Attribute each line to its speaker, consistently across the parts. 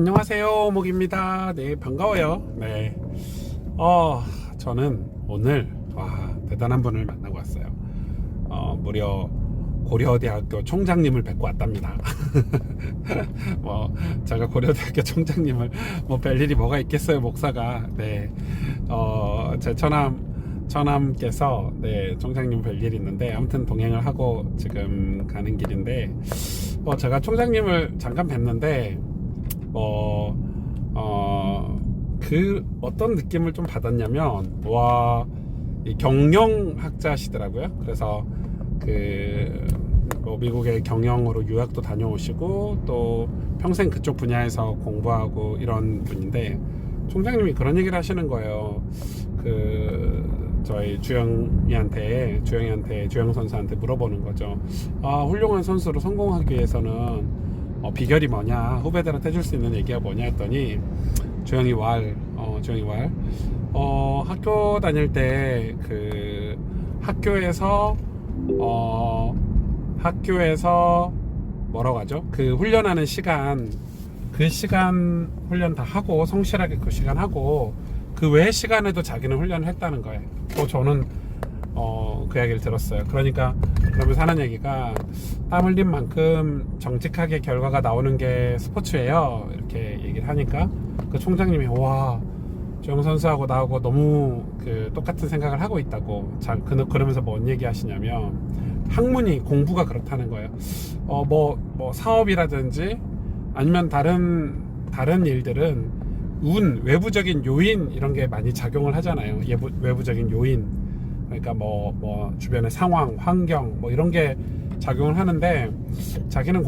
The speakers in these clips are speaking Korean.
Speaker 1: 안녕하세요, 목입니다. 네, 반가워요. 네, 저는 오늘 대단한 분을 만나고 왔어요. 무려 고려대학교 총장님을 뵙고 왔답니다. 제가 고려대학교 총장님을 뵐 일이 뭐가 있겠어요, 목사가. 네, 제 처남께서 네, 총장님 뵐 일이 있는데 아무튼 동행을 하고 지금 가는 길인데 제가 총장님을 잠깐 뵀는데 어떤 느낌을 좀 받았냐면 이 경영학자시더라고요. 그래서 미국의 경영으로 유학도 다녀오시고 또 평생 그쪽 분야에서 공부하고 이런 분인데 총장님이 그런 얘기를 하시는 거예요. 저희 주영 선수한테 물어보는 거죠. 훌륭한 선수로 성공하기 위해서는 비결이 뭐냐, 후배들한테 해줄 수 있는 얘기가 뭐냐 했더니 주영이 학교 다닐 때 학교에서 뭐라고 하죠? 훈련하는 시간, 훈련 다 하고 성실하게 그 시간 하고 그 외의 시간에도 자기는 훈련을 했다는 거예요. 저는 그 이야기를 들었어요. 그러면서 하는 얘기가 땀 흘린 만큼 정직하게 결과가 나오는 게 스포츠예요, 이렇게 얘기를 하니까 그 총장님이 주영 선수하고 나하고 너무 똑같은 생각을 하고 있다고. 그러면서 뭔 얘기 하시냐면 학문이 공부가 그렇다는 거예요. 사업이라든지 아니면 다른 일들은 외부적인 요인 이런 게 많이 작용을 하잖아요. 외부적인 요인, 그러니까 주변의 상황, 환경 이런 게 작용을 하는데 자기는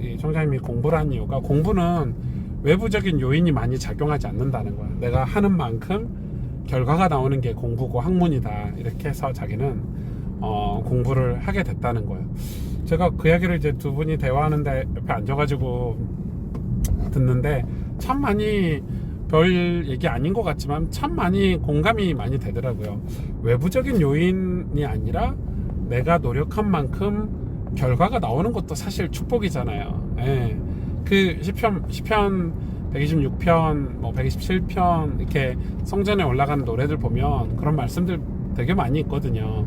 Speaker 1: 이 총장님이 공부를 한 이유가 공부는 외부적인 요인이 많이 작용하지 않는다는 거야. 내가 하는 만큼 결과가 나오는 게 공부고 학문이다, 이렇게 해서 자기는 공부를 하게 됐다는 거예요. 제가 그 이야기를 이제 두 분이 대화하는데 옆에 앉아가지고 듣는데 참 많이 별 얘기 아닌 것 같지만 참 많이 공감이 많이 되더라고요. 외부적인 요인이 아니라 내가 노력한 만큼 결과가 나오는 것도 사실 축복이잖아요. 예. 시편 126편, 127편 이렇게 성전에 올라가는 노래들 보면 그런 말씀들 되게 많이 있거든요.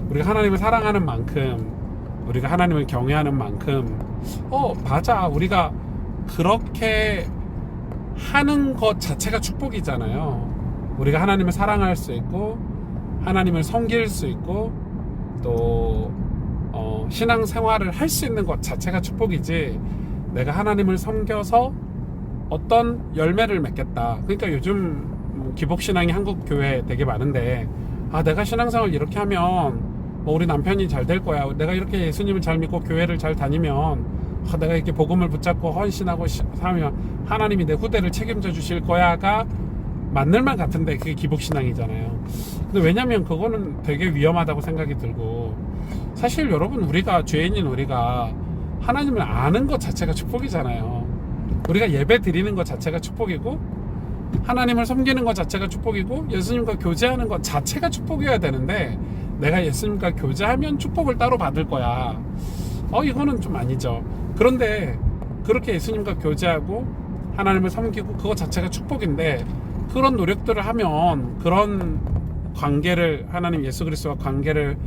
Speaker 1: 우리가 하나님을 사랑하는 만큼, 우리가 하나님을 경외하는 만큼, 맞아, 우리가 그렇게 하는 것 자체가 축복이잖아요. 우리가 하나님을 사랑할 수 있고 하나님을 섬길 수 있고 또 신앙생활을 할 수 있는 것 자체가 축복이지, 내가 하나님을 섬겨서 어떤 열매를 맺겠다. 그러니까 요즘 기복신앙이 한국 교회에 되게 많은데 내가 신앙생활을 이렇게 하면 우리 남편이 잘 될 거야, 내가 이렇게 예수님을 잘 믿고 교회를 잘 다니면 내가 이렇게 복음을 붙잡고 헌신하고 살면 하나님이 내 후대를 책임져 주실 거야가 맞는 말 같은데 그게 기복신앙이잖아요. 근데 왜냐면 그거는 되게 위험하다고 생각이 들고, 사실 여러분, 죄인인 우리가 하나님을 아는 것 자체가 축복이잖아요. 우리가 예배 드리는 것 자체가 축복이고 하나님을 섬기는 것 자체가 축복이고 예수님과 교제하는 것 자체가 축복이어야 되는데 내가 예수님과 교제하면 축복을 따로 받을 거야, 이거는 좀 아니죠. 그런데 그렇게 예수님과 교제하고 하나님을 섬기고 그것 자체가 축복인데 그런 노력들을 하면 그런 관계를, 하나님 예수 그리스도와 관계를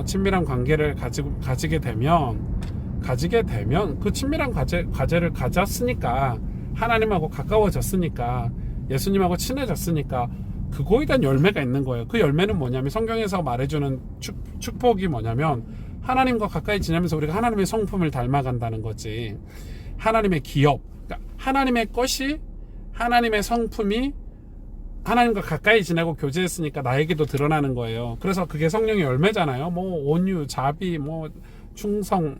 Speaker 1: 친밀한 관계를 가지게 되면 그 친밀한 과제를 가졌으니까, 하나님하고 가까워졌으니까, 예수님하고 친해졌으니까 그거에 대한 열매가 있는 거예요. 그 열매는 뭐냐면 성경에서 말해주는 축복이 뭐냐면 하나님과 가까이 지내면서 우리가 하나님의 성품을 닮아간다는 거지. 하나님의 기업, 그러니까 하나님의 것이, 하나님의 성품이 하나님과 가까이 지내고 교제했으니까 나에게도 드러나는 거예요. 그래서 그게 성령의 열매잖아요. 온유, 자비, 충성,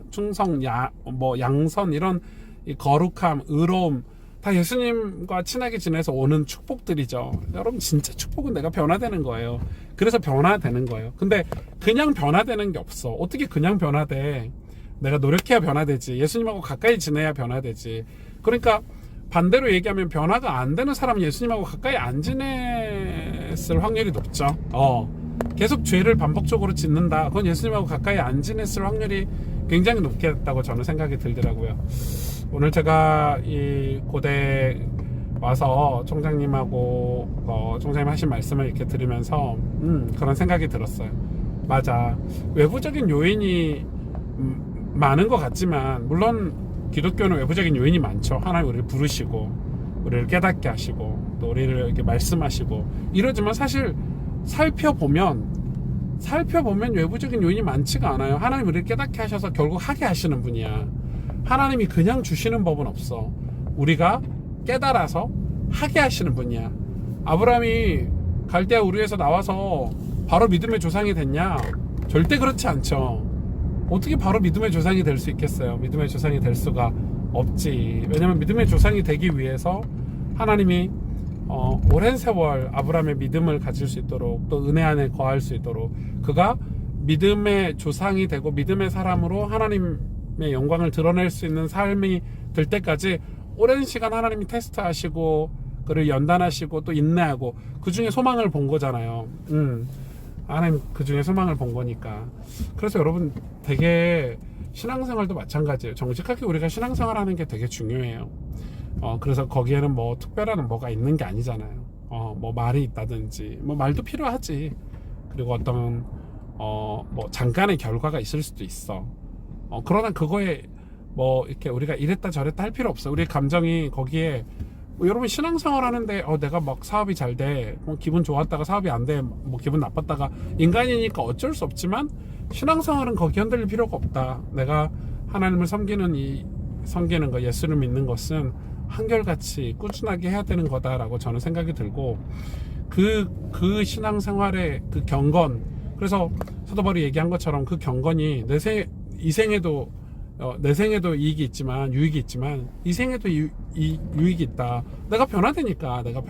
Speaker 1: 양선, 이런 이 거룩함, 의로움, 다 예수님과 친하게 지내서 오는 축복들이죠. 여러분, 진짜 축복은 내가 변화되는 거예요. 그래서 변화되는 거예요. 근데 그냥 변화되는 게 없어. 어떻게 그냥 변화돼? 내가 노력해야 변화되지. 예수님하고 가까이 지내야 변화되지. 그러니까 반대로 얘기하면 변화가 안 되는 사람은 예수님하고 가까이 안 지냈을 확률이 높죠. 계속 죄를 반복적으로 짓는다, 그건 예수님하고 가까이 안 지냈을 확률이 굉장히 높겠다고 저는 생각이 들더라고요. 오늘 제가 이 고대 와서 총장님하고 총장님 하신 말씀을 이렇게 들으면서 그런 생각이 들었어요. 맞아. 외부적인 요인이 많은 것 같지만, 물론 기독교는 외부적인 요인이 많죠. 하나님 우리를 부르시고 우리를 깨닫게 하시고 또 우리를 이렇게 말씀하시고 이러지만, 사실 살펴보면 외부적인 요인이 많지가 않아요. 하나님 우리를 깨닫게 하셔서 결국 하게 하시는 분이야. 하나님이 그냥 주시는 법은 없어. 우리가 깨달아서 하게 하시는 분이야. 아브라함이 갈대아 우르에서 나와서 바로 믿음의 조상이 됐냐? 절대 그렇지 않죠. 어떻게 바로 믿음의 조상이 될 수 있겠어요? 믿음의 조상이 될 수가 없지. 왜냐면 믿음의 조상이 되기 위해서 하나님이 오랜 세월 아브라함의 믿음을 가질 수 있도록, 또 은혜 안에 거할 수 있도록, 그가 믿음의 조상이 되고 믿음의 사람으로 하나님의 영광을 드러낼 수 있는 삶이 될 때까지 오랜 시간 하나님이 테스트하시고 그를 연단하시고 또 인내하고, 그 중에 소망을 본 거잖아요. 하나님 그 중에 소망을 본 거니까. 그래서 여러분, 되게 신앙생활도 마찬가지예요. 정직하게 우리가 신앙생활하는 게 되게 중요해요. 그래서 거기에는 뭐 특별한 뭐가 있는 게 아니잖아요. 뭐 말이 있다든지, 뭐 말도 필요하지. 그리고 어떤 뭐 잠깐의 결과가 있을 수도 있어. 그러나 그거에 뭐 이렇게 우리가 이랬다 저랬다 할 필요 없어. 우리 감정이 거기에, 여러분 신앙생활 하는데 내가 막 사업이 잘 돼, 뭐 기분 좋았다가 사업이 안 돼, 뭐 기분 나빴다가, 인간이니까 어쩔 수 없지만 신앙생활은 거기 흔들릴 필요가 없다. 내가 하나님을 섬기는 거, 예수를 믿는 것은 한결같이 꾸준하게 해야 되는 거다라고 저는 생각이 들고, 그 신앙생활의 그 경건, 그래서 사도 바울이 얘기한 것처럼 그 경건이 이 생에도 내 생에도 이익이 있지만, 유익이 있지만, 이 생에도 유익이 있다. 내가 변화되니까. 내가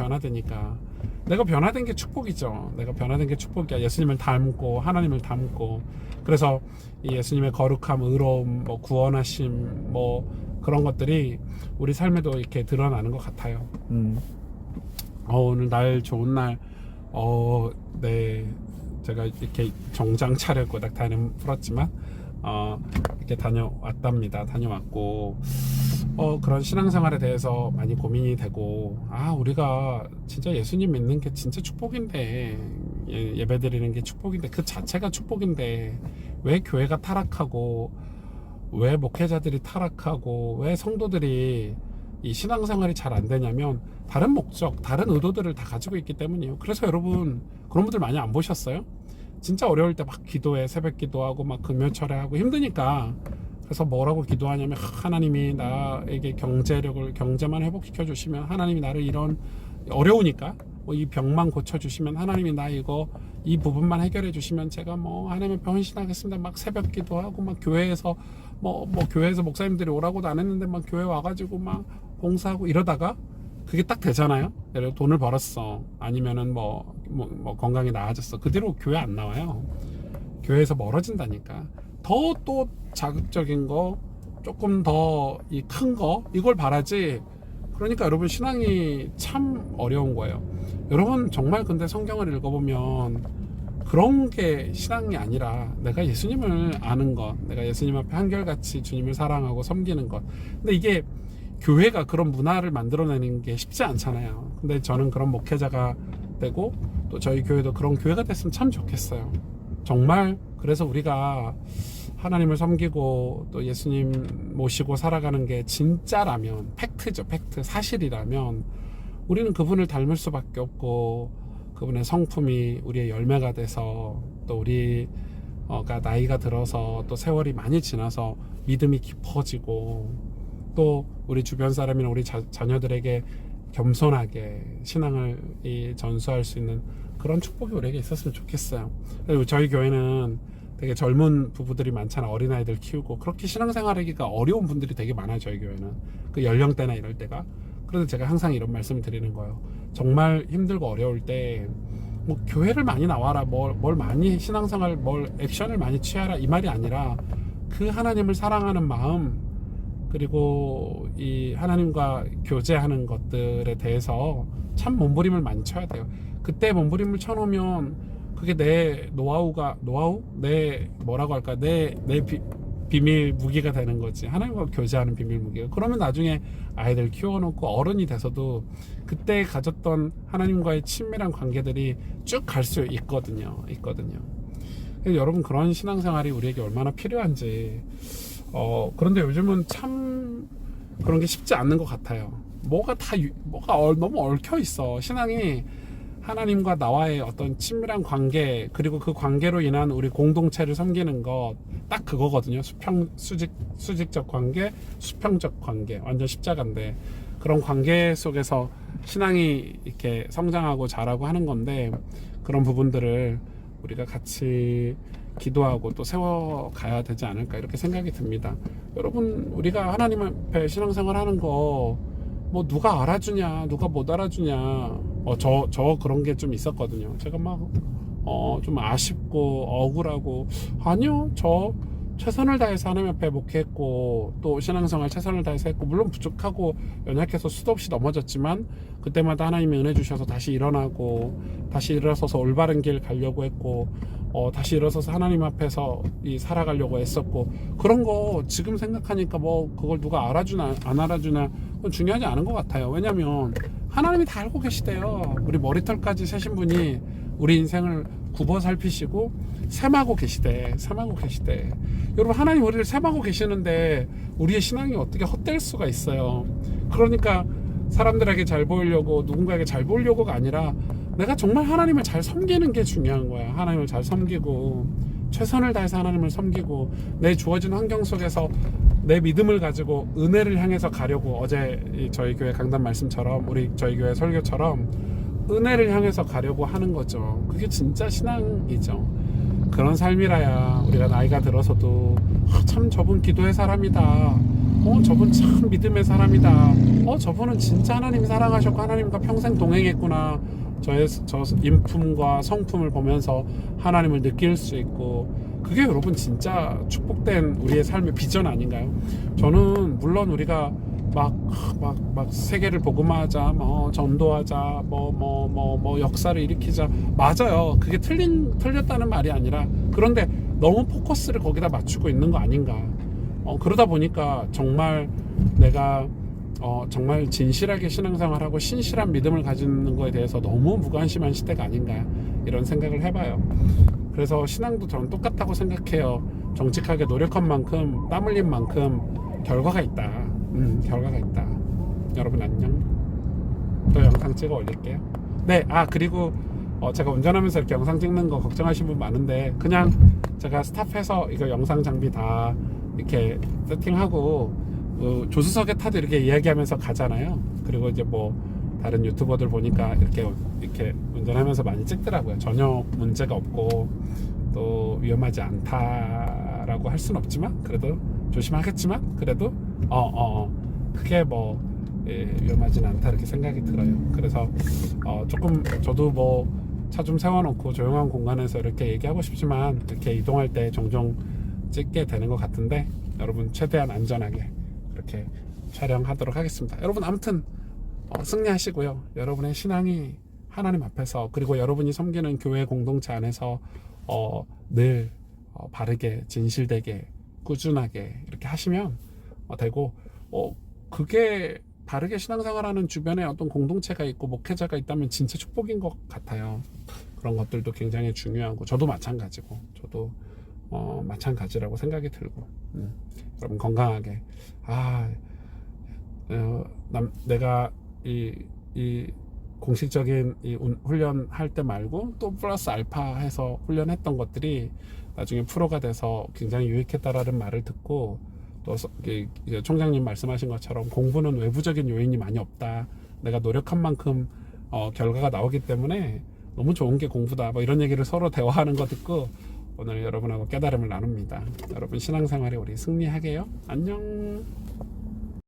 Speaker 1: 변화된 게 축복이죠. 내가 변화된 게 축복이야. 예수님을 닮고 하나님을 닮고. 그래서 이 예수님의 거룩함, 의로움, 뭐 구원하심, 뭐 그런 것들이 우리 삶에도 이렇게 드러나는 것 같아요. 오늘 날 좋은 날. 네, 제가 이렇게 정장 차려입고 딱 다니는 풀었지만 이렇게 다녀왔고, 그런 신앙생활에 대해서 많이 고민이 되고, 우리가 진짜 예수님 믿는 게 진짜 축복인데, 예배 드리는 게 축복인데, 그 자체가 축복인데, 왜 교회가 타락하고, 왜 목회자들이 타락하고, 왜 성도들이 이 신앙생활이 잘 안 되냐면, 다른 목적, 다른 의도들을 다 가지고 있기 때문이에요. 그래서 여러분, 그런 분들 많이 안 보셨어요? 진짜 어려울 때 막 기도해, 새벽 기도하고 막 금요철회하고 힘드니까. 그래서 뭐라고 기도하냐면, 하나님이 나에게 경제만 회복시켜 주시면, 하나님이 나를 이런 어려우니까 이 병만 고쳐 주시면, 하나님이 이 부분만 해결해 주시면 제가 뭐 하나님의 헌신하겠습니다. 막 새벽 기도하고, 막 교회에서 교회에서 목사님들이 오라고도 안 했는데 막 교회 와가지고 막 봉사하고 이러다가 그게 딱 되잖아요. 예를 들어 돈을 벌었어, 아니면은 뭐 건강이 나아졌어. 그 뒤로 교회 안 나와요. 교회에서 멀어진다니까. 또 자극적인 거, 조금 더 이 큰 거, 이걸 바라지. 그러니까 여러분, 신앙이 참 어려운 거예요. 여러분, 정말 근데 성경을 읽어보면 그런 게 신앙이 아니라, 내가 예수님을 아는 것, 내가 예수님 앞에 한결같이 주님을 사랑하고 섬기는 것. 근데 이게 교회가 그런 문화를 만들어내는 게 쉽지 않잖아요. 근데 저는 그런 목회자가 되고, 또 저희 교회도 그런 교회가 됐으면 참 좋겠어요. 정말. 그래서 우리가 하나님을 섬기고 또 예수님 모시고 살아가는 게 진짜라면, 팩트죠, 팩트, 사실이라면, 우리는 그분을 닮을 수밖에 없고, 그분의 성품이 우리의 열매가 돼서, 또 우리가 나이가 들어서 또 세월이 많이 지나서 믿음이 깊어지고, 또 우리 주변 사람이나 우리 자녀들에게 겸손하게 신앙을 전수할 수 있는 그런 축복이 우리에게 있었으면 좋겠어요. 그리고 저희 교회는 되게 젊은 부부들이 많잖아. 어린아이들 키우고. 그렇게 신앙생활하기가 어려운 분들이 되게 많아요. 저희 교회는 그 연령대나 이럴 때가. 그래서 제가 항상 이런 말씀을 드리는 거예요. 정말 힘들고 어려울 때 뭐 교회를 많이 나와라, 뭘 많이 신앙생활, 액션을 많이 취하라, 이 말이 아니라, 그 하나님을 사랑하는 마음, 그리고 이 하나님과 교제하는 것들에 대해서 참 몸부림을 많이 쳐야 돼요. 그때 몸부림을 쳐놓으면 그게 내 노하우? 내 뭐라고 할까? 내 비밀 무기가 되는 거지. 하나님과 교제하는 비밀 무기가. 그러면 나중에 아이들 키워놓고 어른이 돼서도 그때 가졌던 하나님과의 친밀한 관계들이 쭉 갈 수 있거든요. 여러분, 그런 신앙생활이 우리에게 얼마나 필요한지. 그런데 요즘은 참 그런 게 쉽지 않는 것 같아요. 뭐가 너무 얽혀 있어. 신앙이 하나님과 나와의 어떤 친밀한 관계, 그리고 그 관계로 인한 우리 공동체를 섬기는 것, 딱 그거거든요. 수직적 관계, 수평적 관계, 완전 십자가인데, 그런 관계 속에서 신앙이 이렇게 성장하고 자라고 하는 건데, 그런 부분들을 우리가 같이 기도하고 또 세워가야 되지 않을까, 이렇게 생각이 듭니다. 여러분, 우리가 하나님 앞에 신앙생활 하는 거 뭐 누가 알아주냐, 누가 못 알아주냐, 저 그런 게 좀 있었거든요. 제가 막 좀 아쉽고 억울하고, 아니요, 저 최선을 다해서 하나님 앞에 목회했고, 또 신앙생활 최선을 다해서 했고, 물론 부족하고 연약해서 수도 없이 넘어졌지만 그때마다 하나님이 은혜 주셔서 다시 일어나고, 다시 일어서서 올바른 길 가려고 했고, 다시 일어서서 하나님 앞에서 살아가려고 애썼고, 그런 거 지금 생각하니까 뭐 그걸 누가 알아주나 안 알아주나 그건 중요하지 않은 것 같아요. 왜냐면 하나님이 다 알고 계시대요. 우리 머리털까지 세신 분이 우리 인생을 굽어 살피시고 셈하고 계시대. 여러분, 하나님 우리를 셈하고 계시는데 우리의 신앙이 어떻게 헛될 수가 있어요. 그러니까 사람들에게 잘 보이려고, 누군가에게 잘 보이려고가 아니라 내가 정말 하나님을 잘 섬기는 게 중요한 거야. 하나님을 잘 섬기고 최선을 다해서 하나님을 섬기고, 내 주어진 환경 속에서 내 믿음을 가지고 은혜를 향해서 가려고, 어제 저희 교회 강단 말씀처럼, 우리 저희 교회 설교처럼 은혜를 향해서 가려고 하는 거죠. 그게 진짜 신앙이죠. 그런 삶이라야 우리가 나이가 들어서도 참 저분 기도의 사람이다, 저분 참 믿음의 사람이다, 저분은 진짜 하나님 사랑하셨고 하나님과 평생 동행했구나, 저 인품과 성품을 보면서 하나님을 느낄 수 있고, 그게 여러분 진짜 축복된 우리의 삶의 비전 아닌가요? 저는 물론 우리가 막 세계를 복음화하자, 전도하자, 역사를 일으키자, 맞아요. 그게 틀렸다는 말이 아니라, 그런데 너무 포커스를 거기다 맞추고 있는 거 아닌가. 그러다 보니까 정말 내가 정말 진실하게 신앙생활하고 신실한 믿음을 가지는 거에 대해서 너무 무관심한 시대가 아닌가, 이런 생각을 해봐요. 그래서 신앙도 저는 똑같다고 생각해요. 정직하게 노력한 만큼, 땀 흘린 만큼 결과가 있다. 결과가 있다. 여러분 안녕. 또 영상 찍어 올릴게요. 네, 그리고 제가 운전하면서 이렇게 영상 찍는 거 걱정하시는 분 많은데, 그냥 제가 스탑해서 이거 영상 장비 다 이렇게 세팅하고 조수석에 타도 이렇게 이야기하면서 가잖아요. 그리고 이제 뭐 다른 유튜버들 보니까 이렇게 운전하면서 많이 찍더라고요. 전혀 문제가 없고 또 위험하지 않다라고 할 수는 없지만, 그래도 조심하겠지만, 그래도 크게 위험하진 않다, 이렇게 생각이 들어요. 그래서 조금 저도 차 좀 세워놓고 조용한 공간에서 이렇게 얘기하고 싶지만, 이렇게 이동할 때 종종 찍게 되는 것 같은데, 여러분 최대한 안전하게 그렇게 촬영하도록 하겠습니다. 여러분 아무튼 승리하시고요. 여러분의 신앙이 하나님 앞에서, 그리고 여러분이 섬기는 교회 공동체 안에서 늘 바르게, 진실되게, 꾸준하게 이렇게 하시면 되고, 그게 바르게 신앙생활하는 주변에 어떤 공동체가 있고 목회자가 있다면 진짜 축복인 것 같아요. 그런 것들도 굉장히 중요하고, 저도 마찬가지라고 생각이 들고, 여러분 건강하게, 내가 이 공식적인 훈련 할 때 말고 또 플러스 알파 해서 훈련했던 것들이 나중에 프로가 돼서 굉장히 유익했다라는 말을 듣고, 또 총장님 말씀하신 것처럼 공부는 외부적인 요인이 많이 없다, 내가 노력한 만큼 결과가 나오기 때문에 너무 좋은 게 공부다, 이런 얘기를 서로 대화하는 거 듣고 오늘 여러분하고 깨달음을 나눕니다. 여러분 신앙생활에 우리 승리하게요. 안녕.